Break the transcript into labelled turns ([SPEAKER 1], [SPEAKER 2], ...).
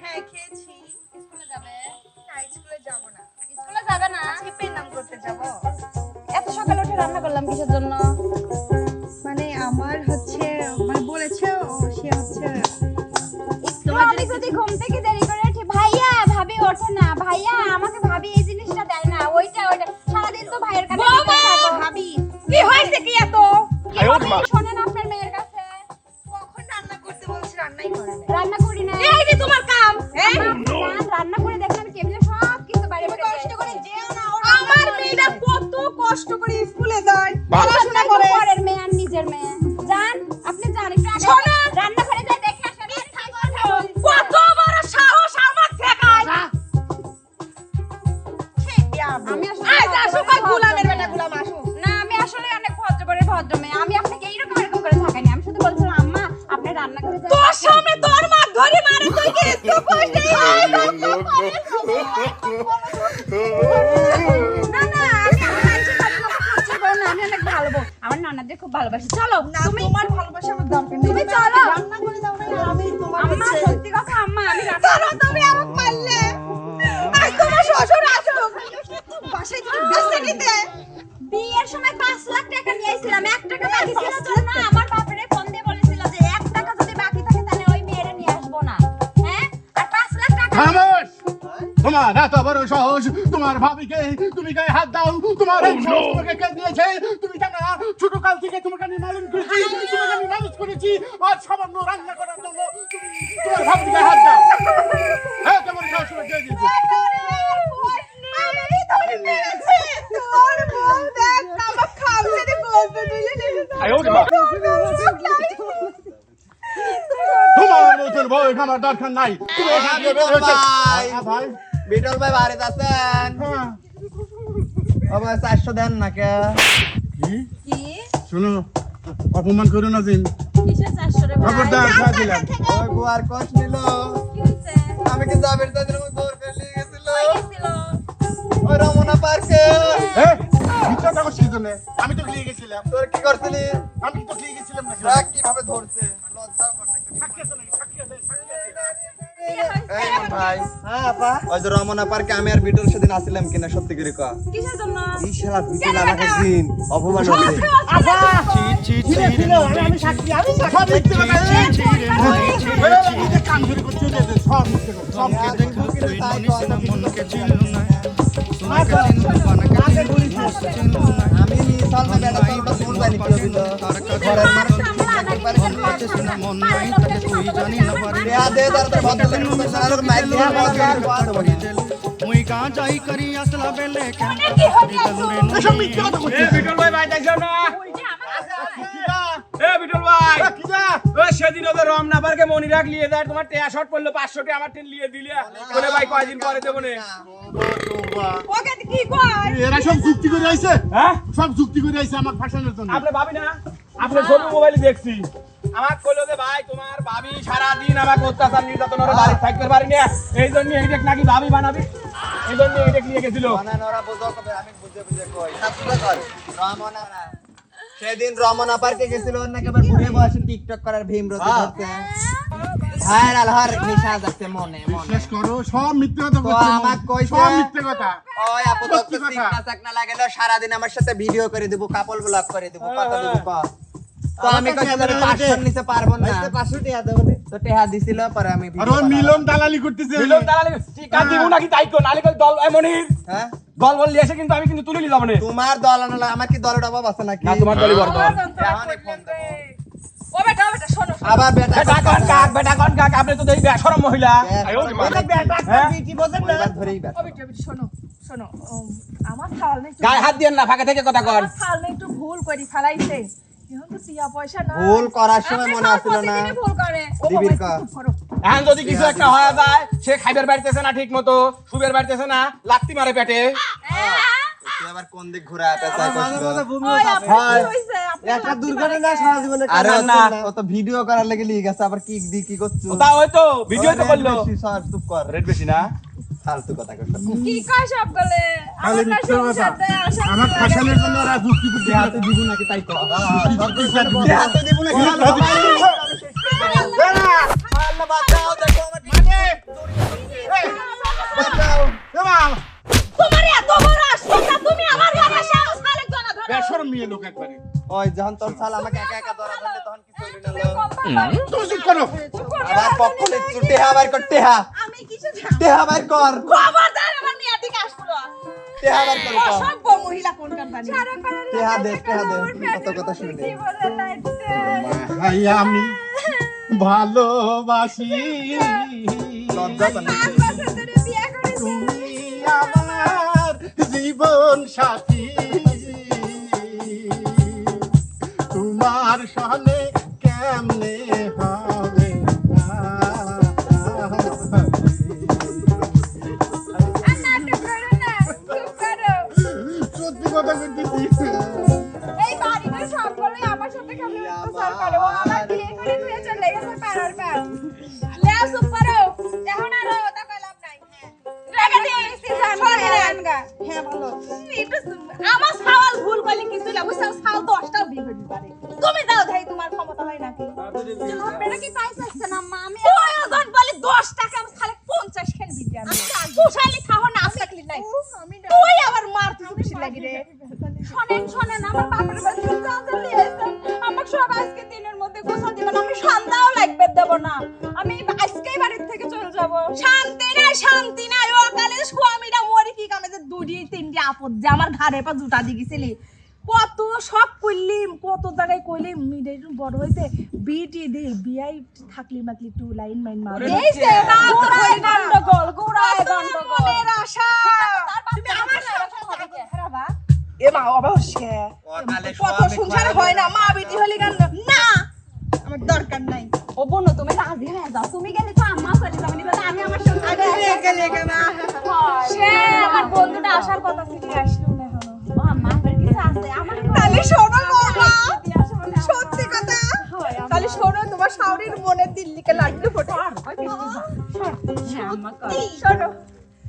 [SPEAKER 1] হ্যাঁ খেয়েছি।
[SPEAKER 2] স্কুলে যাবে?
[SPEAKER 1] না স্কুলে যাব না।
[SPEAKER 2] স্কুলে যাবে না?
[SPEAKER 1] আজকে পেন নাম করতে যাব।
[SPEAKER 2] এত সকালে উঠে রান্না করলাম কিসের জন্য?
[SPEAKER 1] মানে আমার হচ্ছে মানে বলেছে সে হচ্ছে
[SPEAKER 2] একটু আমি যদি ঘুম থেকে দেরি করে উঠি, ভাইয়া ভাবি ওঠে না, ভাইয়া আমাকে ভাবি এই জিনিসটা দেয় না, ওইটা সারাদিন তো ভাইয়ের কাছে থাকো।
[SPEAKER 1] ভাবি
[SPEAKER 2] কি হয়েছে কি এত? কি হবে শোনেন আপনার মেয়ের কাছে?
[SPEAKER 1] কখন রান্না করতে বলছি রান্নাই করে না।
[SPEAKER 2] রান্না করি না। এই যে তোমার কাম। রান্না করে দেখেন আমি টেবিলে সব কিছু বাইরে বাইরে
[SPEAKER 1] কষ্ট করে যেও না। আমার মেয়েটা কত কষ্ট করে স্কুলে যায়,
[SPEAKER 2] পড়াশোনা করে। পরের মেয়ে আর নিজের মেয়ে। জান, আপনি জান একটু আগে রান্না করে যাই দেখে আসেন।
[SPEAKER 1] কত বড় সাহস আমার ঠেকায়।
[SPEAKER 2] আমি আসলে
[SPEAKER 1] আজ আসো কই গোলামের বেটা গোলাম আসো।
[SPEAKER 2] না, আমি আসলে অনেক ভদ্র মেয়ে। আমি আপনাকে এরকম করে থাকাইনি। আমি শুধু বলছিলাম আম্মা আপনি রান্না করে যান।
[SPEAKER 1] তোর সামনে তোর মা ধরে মারে তুই কি একটু কষ্ট
[SPEAKER 2] না না, আমি অনেক ভালো বউ। আমার নানাদের খুব ভালোবাসি। চলো তুমি।
[SPEAKER 1] তোমার ভালোবাসা আমার দরকার নেই।
[SPEAKER 2] তুমি চলো।
[SPEAKER 1] রান্না করে দাও না আমি তোমার
[SPEAKER 2] আম্মা
[SPEAKER 1] কাছে।
[SPEAKER 2] সত্যি কথা আম্মা আমি রান্না
[SPEAKER 1] চলো তুমি আমাকে মারলে। আজ তোমার শ্বশুর আসুক। বাসায় থেকে বেঁচে নিতে।
[SPEAKER 2] বিয়ের সময় 5 লাখ টাকা নিয়ে আইছিলাম। 1 টাকা বাকি ছিল জন্য আমার বাপরে ফোন দিয়ে বলেছিল যে 1 টাকা যদি বাকি থাকে তাহলে ওই মেয়েরে নিয়ে আসবো না। হ্যাঁ? আর 5 লাখ টাকা
[SPEAKER 3] খামোশ! তোমার এত বড় সাহস, তোমার ভাবিকে তুমি গায়ে হাত দাও, তোমার এই সাহস তোমাকে কে দিয়েছে? তুমি জানো না, ছোট কাল থেকে তোমাকে আমি লালন করেছি, তোমাকে আমি মানুষ করেছি, আজ সামান্য রান্না করার জন্য তুমি তোমার ভাবির গায়ে হাত দাও। হ্যাঁ, তোমার সাহস তোমাকে কে দিয়েছে?
[SPEAKER 1] আমারই ধরে মেরেছে। তোর বউ দেখ আমার খামছে রে বলতে দিলে
[SPEAKER 3] তোমার মতন বউ আমার দরকার নাই। তুমি এখান থেকে বের হয়েছে। ভাই,
[SPEAKER 4] বিটল ভাই বাড়িতে আছেন?
[SPEAKER 3] হ্যাঁ।
[SPEAKER 4] আমার 400 দেন না কে?
[SPEAKER 3] কি?
[SPEAKER 2] কি?
[SPEAKER 3] শোনো, অপমান করো না দিন।
[SPEAKER 2] কিসের 400 রে ভাই?
[SPEAKER 3] খবরদার, যা দিলাম।
[SPEAKER 4] ওই বুয়ার কষ্ট নিল।
[SPEAKER 2] কি হইছে?
[SPEAKER 4] আমি কি জাবের তাদের মধ্যে দৌড় করে নিয়ে গেছিল
[SPEAKER 2] কই গেছিল?
[SPEAKER 4] ওই রমনা পার্কে।
[SPEAKER 3] মিথ্যাটা করছিস জন্য আমি তো লিয়ে গেছিলাম।
[SPEAKER 4] তোর কি করছিলি?
[SPEAKER 3] আমি তো লিয়ে গেছিলাম নাকি?
[SPEAKER 4] কিভাবে ধরছে? লজ্জা কর না।
[SPEAKER 3] সাক্ষী আছে নাকি? সাক্ষী আছে, সাক্ষী আছে।
[SPEAKER 2] কি হইছে?
[SPEAKER 4] এই মন ভাই, হ্যাঁ আপা, ওই যে রমনা পার্কে আমি আর বিটল সেদিন আসছিলাম কিনা, সত্যি করে কয়া।
[SPEAKER 2] কিসের জন্য?
[SPEAKER 4] এই শালা বিটল আমাকে দিন অপমান হচ্ছে।
[SPEAKER 3] আমি সাক্ষী, সব মিথ্যে কথা। এই যে কান ধরে করছিস, এই যে সব মিথ্যে কথা, সব মিথ্যে কথা।
[SPEAKER 4] আমি মিশাল না বেটা তোর তো ভুল জানি কি হইলো। ঘরের মানুষ একবার দেয়া দে তার ভদ্রলোকের মতো সারা মাইক দিয়ে
[SPEAKER 5] মুই গাঁজাই করি আসলা বেলে কেন
[SPEAKER 2] কি হবে এসব?
[SPEAKER 3] এসব মিথ্যে কথা করছিস।
[SPEAKER 6] বিটল ভাই ভাই দেখছো না? বিটল ভাই সেদিন ওদের রমনা পার্কে মনিরাগ লিয়ে দেয়, তোমার টেয়া শর্ট পড়লো 500 টাকা আমার টেন লিয়ে দিলে বলে ভাই কয়দিন পরে দেবো নে।
[SPEAKER 1] ওকে কি কয়?
[SPEAKER 3] এরা সব যুক্তি করে আইছে,
[SPEAKER 6] হ্যাঁ
[SPEAKER 3] সব যুক্তি করে আইছে আমার ফাঁসানোর জন্য।
[SPEAKER 6] আপনি ভাবি না, আপনার ছবি মোবাইলে দেখছি আমার কইলো যে ভাই তোমার ভাবি সারাদিন আমাকে অত্যাচার নির্যাতন ওরা বাড়ি থাকতে পারি না, এই জন্য এইটা নাকি ভাবি বানাবি, এই জন্য এইটা নিয়ে গেছিল।
[SPEAKER 4] ওরা বুঝো কবে আমি বুঝে বুঝে কই না তুই কর রমনা সেদিন রমনা পার্কে গেছিল নাকি আবার ঘুরে বসে টিকটক করার ভীম রতি করতে ভাইরাল হর নিশা যাচ্ছে মনে মনে।
[SPEAKER 3] বিশ্বাস করো, সব মিথ্যে কথা
[SPEAKER 4] তো
[SPEAKER 3] করছিস।
[SPEAKER 4] আমাক কইছে
[SPEAKER 3] সব মিথ্যে কথা।
[SPEAKER 4] ওই আপু তো চিকনা চাকনা লাগেলো সারা দিন আমার সাথে ভিডিও করে দেব, কাপল ব্লগ করে দেব, কত দেব ক। তো আমি কইছি আমি 500 নিতে পারবো না। 500 টাকা দেব না। তো টাকা দিছিল পরে আমি
[SPEAKER 3] আর ওই মিলন দালালি করতেছে।
[SPEAKER 6] মিলন দালালি টিকা দিব নাকি তাই কো, নালে কই দল এমনই
[SPEAKER 4] হ্যাঁ
[SPEAKER 6] দল বল নিয়ে এসে কিন্তু আমি কিন্তু তুলে নিলাম না।
[SPEAKER 4] তোমার দল আনলা আমার কি দলের অভাব আছে নাকি?
[SPEAKER 6] না তোমার দলই বড় দল।
[SPEAKER 4] এখনই ফোন দেব।
[SPEAKER 1] ও বেটা শোনো।
[SPEAKER 4] আবার বেটা
[SPEAKER 6] বেটা কোন কাক আপনি তো দেই বেশরম মহিলা। হ্যাঁ?
[SPEAKER 4] এবার ধরেই বেটা।
[SPEAKER 1] ও বেটা শোনো শোনো আমার থাল না একটু
[SPEAKER 6] গায়ে হাত দিয়েন না, ফাঁকা থেকে কথা কর।
[SPEAKER 1] আমার থাল না একটু ভুল করি ফেলাইছে। এখন তো টিয়া পয়সা না।
[SPEAKER 4] ভুল করার সময় মনে আসছিল না।
[SPEAKER 1] প্রতিদিনই ভুল করে। ও
[SPEAKER 4] দিবির
[SPEAKER 1] বাবা,
[SPEAKER 4] কা।
[SPEAKER 1] একটু চুপ করো।
[SPEAKER 6] এখন যদি কিছু একটা হয়ে যায়, সে খাইবার বাড়িতেছে না ঠিক মতো, শুবের বাড়িতেছে না, লাত্তি মারে পেটে।
[SPEAKER 4] তুই আবার কোন দিক ঘুরে আতে চাই করছিস?
[SPEAKER 1] ওই আপনি কি হইছে? আপনি
[SPEAKER 4] একটা
[SPEAKER 1] লাথি
[SPEAKER 4] দুর্ঘটনা
[SPEAKER 1] মারেন।
[SPEAKER 4] সারা জীবনে আরে
[SPEAKER 6] না।
[SPEAKER 4] না ও তো ভিডিও করার লাগি লিয়ে গেছে, আবার কি দি কি করছিস?
[SPEAKER 6] তা ওই তো ভিডিও তো করলো।
[SPEAKER 4] সর চুপ কর।
[SPEAKER 6] রেট বেশি না?
[SPEAKER 4] ফালতু কথা কইছ।
[SPEAKER 1] কি কয় সব গলে?
[SPEAKER 3] খালি
[SPEAKER 1] আমার না
[SPEAKER 3] মিথ্যে কথা।
[SPEAKER 1] সংসার দেয় আশা
[SPEAKER 3] আমার ফাঁসানোর জন্য ওরা যুক্তি করতে
[SPEAKER 4] হাতে দিব নাকি তাই কর।
[SPEAKER 3] হাতে
[SPEAKER 4] দিব নাকি?
[SPEAKER 3] আল্লাহ বাঁচাও, দেখো আমার একবারে।
[SPEAKER 4] ওই যখন তোর শাল আমাকে একা একা ধরা ধরলে তখন কি চলি না
[SPEAKER 3] তুমি চুপ করো।
[SPEAKER 4] আবার পক্ষলে চুটে আবার করতে হা
[SPEAKER 1] আমি কিছু জানি
[SPEAKER 4] তে আবার কর
[SPEAKER 1] খবরদার আমার মেয়ের দিকে আসলো
[SPEAKER 4] তে আবার কর
[SPEAKER 1] সব মহিলা কোনকার জানি
[SPEAKER 4] তে হা দে কত কথা শুনে
[SPEAKER 3] ভাই আমি ভালোবাসি
[SPEAKER 4] লজ্জা করে
[SPEAKER 3] তুমি আমার জীবন সাথী তোমার সহনে কেমনে হবে সত্যি কথা বলতেছি
[SPEAKER 2] এই বাড়িতে সকলে আমার সাথে কেমন অত্যাচার করে ও আমার বিয়ে করে নিয়ে চলে গেছে পাড়ার পাড় লে চুপ করো এখন আর ওটা কইলাম নাই রেখে দিয়ে সিজন করে আনগা
[SPEAKER 1] হ্যাঁ বলো
[SPEAKER 2] আমার সাওয়াল ভুল করলে কিছু না বুঝছো সাওয়াল 10টাও বিয়ে করতে পারে তুমি দাও ভাই তোমার ক্ষমতা হয় নাকি আপনারা কি পাইছেন না মা আমি প্রয়োজন বলে 10 টাকা আমি খালি 50 খেন বিয়ে আমি তুষালি খাও না আসলি নাই তুই আবার মার তুই বেশি লাগি রে শোনেন আমার বাপের বাড়ি চাচা লিয়েছেন আমাকে সব আজকে দিনের মধ্যে গোসল দিবেন আমি সন্ধ্যাও লাগবে দেব না আমি আজকেই বাড়ি থেকে চলে যাব শান্তি নাই ও কালে স্বামীটা মরি কি কামে যে দুটি তিনটি আপদ যে আমার ঘাড়ে পা জুতা দি গেছিলি কত সব কইলিম কত জায়গায় কইলিম মিডাই বড় হইছে বিটি দে বিআই থাকলি মাতলি টু লাইন মাইন মার এইছে না গোড়ায় গন্ডগোল মনের আশা তুমি আমার সাথে হবে কি খারাপা
[SPEAKER 1] এ মা অবশ্যই কত সংসার হয় না মা বেটি হলি গান না আমার দরকার নাই
[SPEAKER 2] ও বোন তুমি রাজি হয়ে যাও তুমি গেলে তো আম্মা চলে যাবে না আমি আমার সঙ্গে
[SPEAKER 1] লেগে না
[SPEAKER 2] সে আমার বন্ধুটা আসার কথা ছিল আসলো না এখনো ও আম্মা ফের কিছু আছে আমার
[SPEAKER 1] তাহলে শোনো মা সত্যি কথা তাহলে শোনো তোমার শাওরির মনে দিল্লিকে লাড্ডু ফোটে
[SPEAKER 2] হ্যাঁ আম্মা
[SPEAKER 1] শোনো